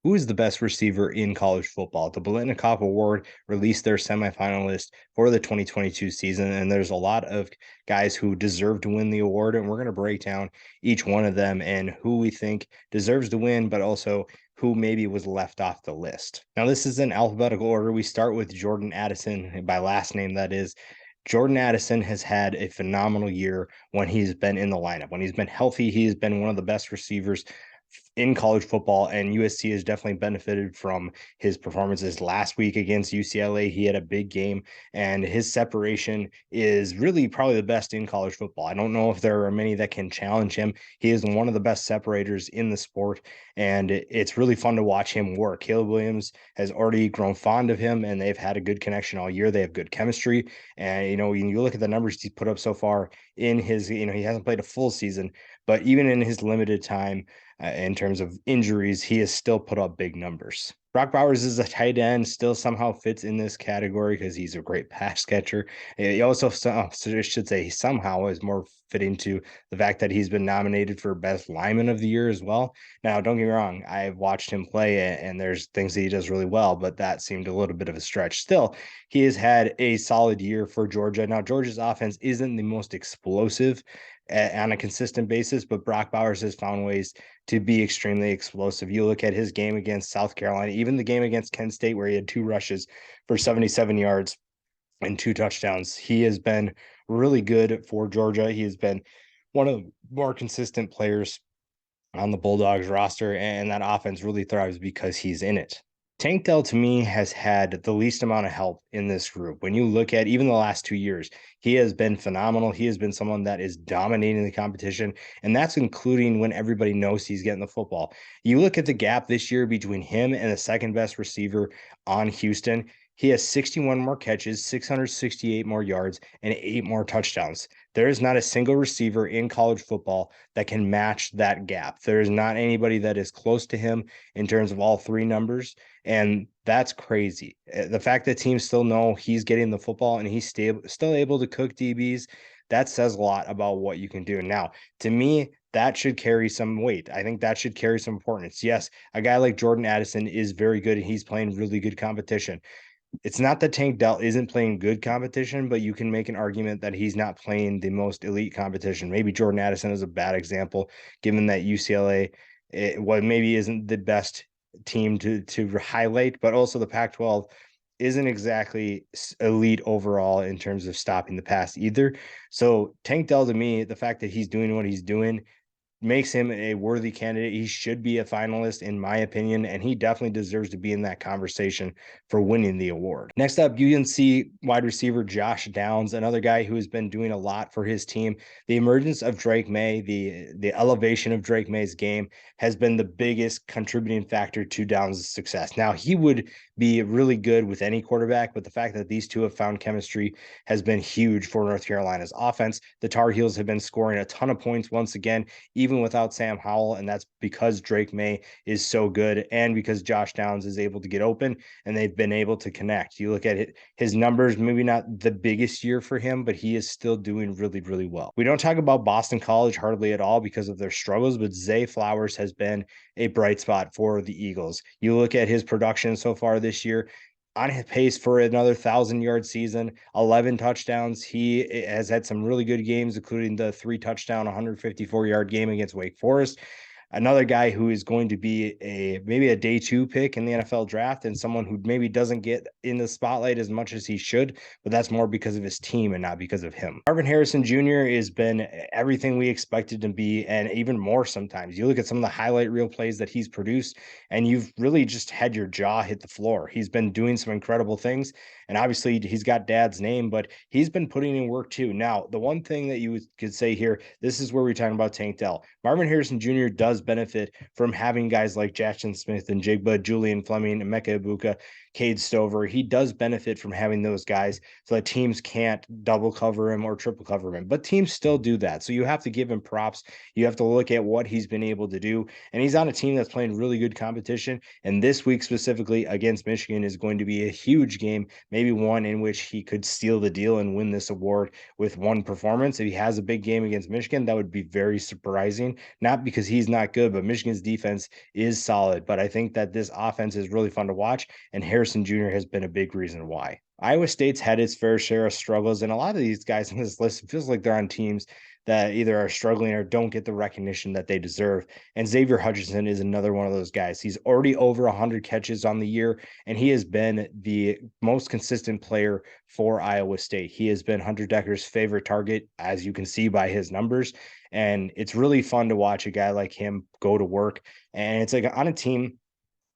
Who is the best receiver in college football? The Biletnikoff Award released their semifinalists for the 2022 season, and there's a lot of guys who deserve to win the award, and we're going to break down each one of them and who we think deserves to win, but also who maybe was left off the list. Now, this is in alphabetical order. We start with Jordan Addison, by last name, that is. Jordan Addison has had a phenomenal year when he's been in the lineup. When he's been healthy, he has been one of the best receivers in college football, and USC has definitely benefited from his performances last week against UCLA. He had a big game, and his separation is really probably the best in college football. I don't know if there are many that can challenge him. He is one of the best separators in the sport, and it's really fun to watch him work. Caleb Williams has already grown fond of him, and they've had a good connection all year. They have good chemistry, and when you look at the numbers he's put up so far in his, he hasn't played a full season, but even in his limited time, in terms of injuries, he has still put up big numbers. Brock Bowers is a tight end, still somehow fits in this category because he's a great pass catcher. He also, should say, he somehow is more fitting to the fact that he's been nominated for Best Lineman of the Year as well. Now, don't get me wrong, I've watched him play, and there's things that he does really well, but that seemed a little bit of a stretch. Still, he has had a solid year for Georgia. Now, Georgia's offense isn't the most explosive on a consistent basis, but Brock Bowers has found ways to be extremely explosive. You look at his game against South Carolina, even the game against Kent State, where he had 2 rushes for 77 yards and 2 touchdowns. He has been really good for Georgia. He has been one of the more consistent players on the Bulldogs roster, and that offense really thrives because he's in it. Tank Dell, to me, has had the least amount of help in this group. When you look at even the last 2 years, he has been phenomenal. He has been someone that is dominating the competition, and that's including when everybody knows he's getting the football. You look at the gap this year between him and the second best receiver on Houston. He has 61 more catches, 668 more yards, and 8 more touchdowns. There is not a single receiver in college football that can match that gap. There is not anybody that is close to him in terms of all 3 numbers. And that's crazy. The fact that teams still know he's getting the football and he's still able to cook DBs, that says a lot about what you can do. Now, to me, that should carry some weight. I think that should carry some importance. Yes, a guy like Jordan Addison is very good and he's playing really good competition. It's not that Tank Dell isn't playing good competition, but you can make an argument that he's not playing the most elite competition. Maybe Jordan Addison is a bad example, given that UCLA, what maybe isn't the best team to highlight, but also the Pac-12 isn't exactly elite overall in terms of stopping the pass either. So Tank Dell, to me, the fact that he's doing what he's doing makes him a worthy candidate. He should be a finalist, in my opinion, and he definitely deserves to be in that conversation for winning the award. Next up, UNC wide receiver Josh Downs, another guy who has been doing a lot for his team. The emergence of Drake May, the elevation of Drake May's game has been the biggest contributing factor to Downs' success. Now, he would be really good with any quarterback, but the fact that these two have found chemistry has been huge for North Carolina's offense. The Tar Heels have been scoring a ton of points once again, even without Sam Howell, and that's because Drake May is so good and because Josh Downs is able to get open and they've been able to connect. You look at his numbers, maybe not the biggest year for him, but he is still doing really, really well. We don't talk about Boston College hardly at all because of their struggles, but Zay Flowers has been a bright spot for the Eagles. You look at his production so far this year, on his pace for another 1,000-yard season, 11 touchdowns. He has had some really good games, including the 3-touchdown, 154-yard game against Wake Forest. Another guy who is going to be maybe a day 2 pick in the NFL draft, and someone who maybe doesn't get in the spotlight as much as he should, but that's more because of his team and not because of him. Marvin Harrison Jr. has been everything we expected to be, and even more sometimes. You look at some of the highlight reel plays that he's produced, and you've really just had your jaw hit the floor. He's been doing some incredible things, and obviously he's got dad's name, but he's been putting in work too. Now, the one thing that you could say here, this is where we're talking about Tank Dell. Marvin Harrison Jr. does benefit from having guys like Jackson Smith and Jigba, Julian Fleming, and Emeka Ibuka, Cade Stover. He does benefit from having those guys so that teams can't double cover him or triple cover him, but teams still do that. So you have to give him props. You have to look at what he's been able to do, and he's on a team that's playing really good competition. And this week specifically against Michigan is going to be a huge game, maybe one in which he could steal the deal and win this award with one performance. If he has a big game against Michigan, that would be very surprising, not because he's not not good, but Michigan's defense is solid. But I think that this offense is really fun to watch, and Harrison Jr. has been a big reason why. Iowa State's had its fair share of struggles, and a lot of these guys on this list, it feels like they're on teams that either are struggling or don't get the recognition that they deserve. And Xavier Hutchinson is another one of those guys. He's already over 100 catches on the year, and he has been the most consistent player for Iowa State. He has been Hunter Decker's favorite target, as you can see by his numbers. And it's really fun to watch a guy like him go to work. And it's like on a team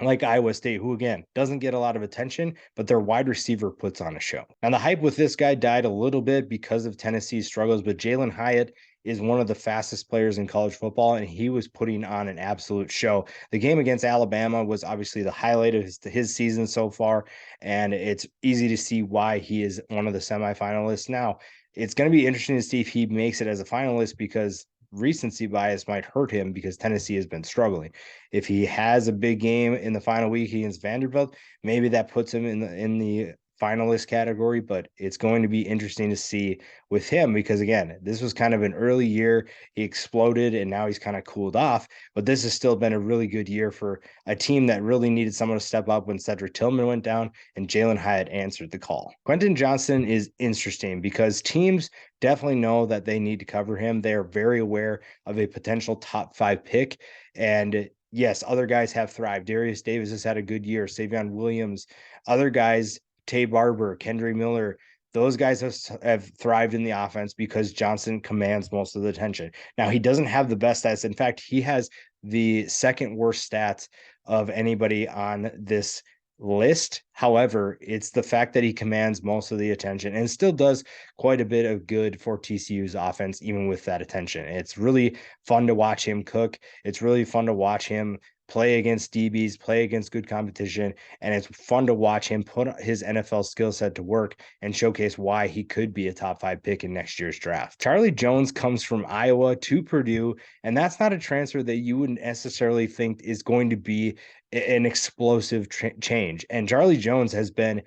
like Iowa State, who again doesn't get a lot of attention, but their wide receiver puts on a show. And the hype with this guy died a little bit because of Tennessee's struggles, but Jalen Hyatt is one of the fastest players in college football, and he was putting on an absolute show. The game against Alabama was obviously the highlight of his season so far, and it's easy to see why he is one of the semifinalists. Now, it's going to be interesting to see if he makes it as a finalist because recency bias might hurt him because Tennessee has been struggling. If he has a big game in the final week against Vanderbilt, maybe that puts him in the finalist category, but it's going to be interesting to see with him because again, this was kind of an early year. He exploded and now he's kind of cooled off, but this has still been a really good year for a team that really needed someone to step up when Cedric Tillman went down and Jalen Hyatt answered the call. Quentin Johnson is interesting because teams definitely know that they need to cover him. They are very aware of a potential top 5 pick. And yes, other guys have thrived. Darius Davis has had a good year. Savion Williams, other guys, Tay Barber, Kendre Miller, those guys have thrived in the offense because Johnson commands most of the attention. Now, he doesn't have the best stats. In fact, he has the second worst stats of anybody on this list. However, it's the fact that he commands most of the attention and still does quite a bit of good for TCU's offense, even with that attention. It's really fun to watch him cook. It's really fun to watch him play against DBs, play against good competition, and it's fun to watch him put his NFL skill set to work and showcase why he could be a top 5 pick in next year's draft. Charlie Jones comes from Iowa to Purdue, and that's not a transfer that you wouldn't necessarily think is going to be an explosive change. And Charlie Jones has been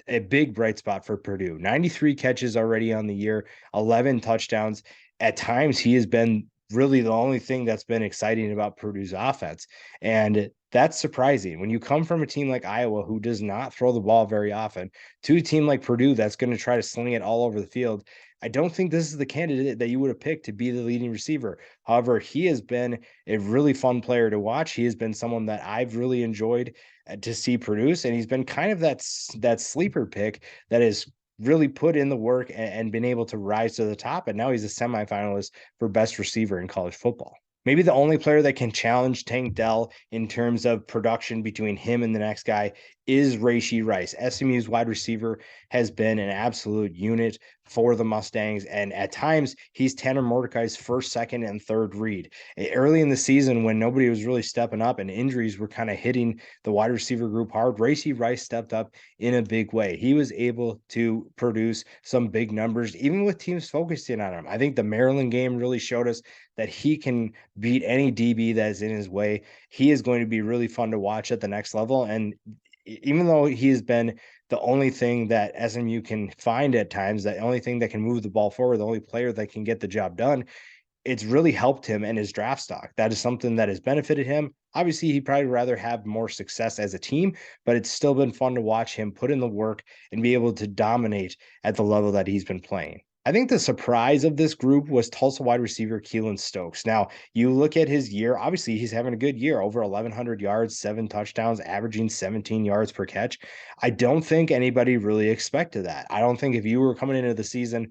a big bright spot for Purdue. 93 catches already on the year, 11 touchdowns. At times, he has been really the only thing that's been exciting about Purdue's offense. And that's surprising. When you come from a team like Iowa, who does not throw the ball very often, to a team like Purdue that's going to try to sling it all over the field, I don't think this is the candidate that you would have picked to be the leading receiver. However, he has been a really fun player to watch. He has been someone that I've really enjoyed to see produce, and he's been kind of that sleeper pick that is really put in the work and been able to rise to the top. And now he's a semifinalist for best receiver in college football. Maybe the only player that can challenge Tank Dell in terms of production between him and the next guy is Rishi Rice. SMU's wide receiver has been an absolute unit for the Mustangs, and at times he's Tanner Mordecai's first, second, and third read. Early in the season, when nobody was really stepping up and injuries were kind of hitting the wide receiver group hard, Rishi Rice stepped up in a big way. He was able to produce some big numbers, even with teams focusing on him. I think the Maryland game really showed us that he can beat any DB that is in his way. He is going to be really fun to watch at the next level. And even though he has been the only thing that SMU can find at times, the only thing that can move the ball forward, the only player that can get the job done, it's really helped him and his draft stock. That is something that has benefited him. Obviously, he'd probably rather have more success as a team, but it's still been fun to watch him put in the work and be able to dominate at the level that he's been playing. I think the surprise of this group was Tulsa wide receiver Keelan Stokes. Now, you look at his year, obviously he's having a good year, over 1,100 yards, 7 touchdowns, averaging 17 yards per catch. I don't think anybody really expected that. I don't think if you were coming into the season,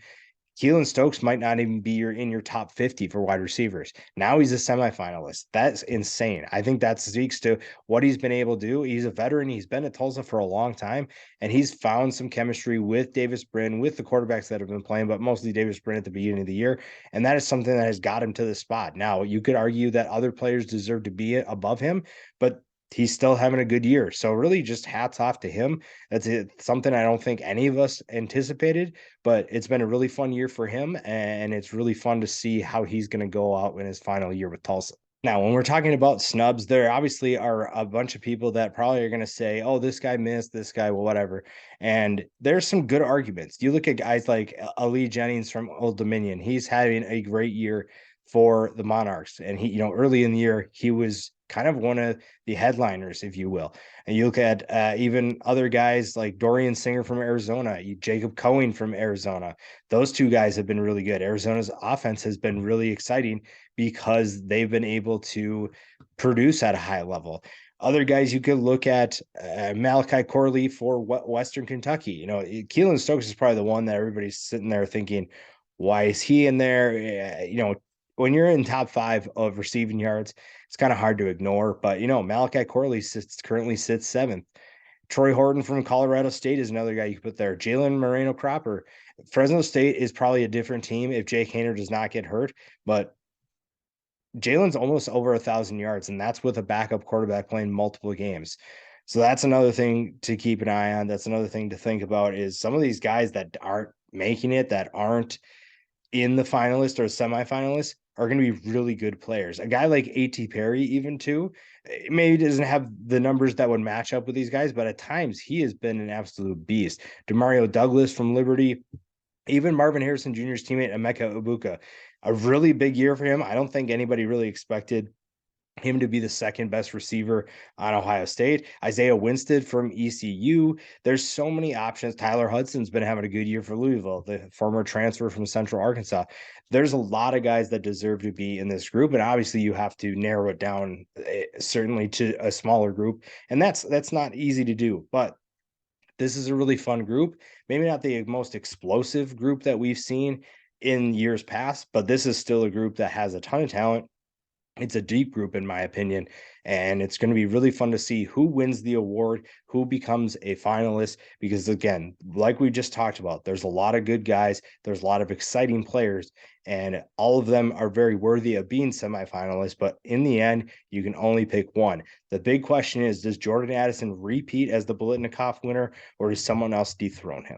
Keelan Stokes might not even be in your top 50 for wide receivers. Now he's a semifinalist. That's insane. I think that speaks to what he's been able to do. He's a veteran. He's been at Tulsa for a long time, and he's found some chemistry with Davis Brin, with the quarterbacks that have been playing, but mostly Davis Brin at the beginning of the year. And that is something that has got him to the spot. Now, you could argue that other players deserve to be above him, but he's still having a good year. So really just hats off to him. That's something I don't think any of us anticipated, but it's been a really fun year for him. And it's really fun to see how he's going to go out in his final year with Tulsa. Now, when we're talking about snubs, there obviously are a bunch of people that probably are going to say, oh, this guy missed, this guy, well, whatever. And there's some good arguments. You look at guys like Ali Jennings from Old Dominion. He's having a great year for the Monarchs. And he, early in the year, he was kind of one of the headliners, if you will. And you look at even other guys like Dorian Singer from Arizona, Jacob Cohen from Arizona. Those two guys have been really good. Arizona's offense has been really exciting because they've been able to produce at a high level. Other guys you could look at, Malachi Corley for Western Kentucky. Keelan Stokes is probably the one that everybody's sitting there thinking, why is he in there? When you're in top 5 of receiving yards, it's kind of hard to ignore. But Malachi Corley currently sits 7th. Troy Horton from Colorado State is another guy you can put there. Jalen Moreno Cropper. Fresno State is probably a different team if Jake Haener does not get hurt, but Jalen's almost over 1,000 yards, and that's with a backup quarterback playing multiple games. So that's another thing to keep an eye on. That's another thing to think about is some of these guys that aren't making it, that aren't in the finalist or semifinalists, are going to be really good players. A guy like A.T. Perry, even too, maybe doesn't have the numbers that would match up with these guys, but at times he has been an absolute beast. Demario Douglas from Liberty, even Marvin Harrison Jr.'s teammate Emeka Ibuka, a really big year for him. I don't think anybody really expected him to be the second best receiver on Ohio State. Isaiah Winstead from ECU. There's so many options. Tyler Hudson's been having a good year for Louisville, the former transfer from Central Arkansas. There's a lot of guys that deserve to be in this group, and obviously you have to narrow it down certainly to a smaller group, and that's not easy to do, but this is a really fun group. Maybe not the most explosive group that we've seen in years past, but this is still a group that has a ton of talent. It's a deep group, in my opinion, and it's going to be really fun to see who wins the award, who becomes a finalist, because again, like we just talked about, there's a lot of good guys, there's a lot of exciting players, and all of them are very worthy of being semifinalists, but in the end, you can only pick one. The big question is, does Jordan Addison repeat as the Biletnikoff winner, or does someone else dethrone him?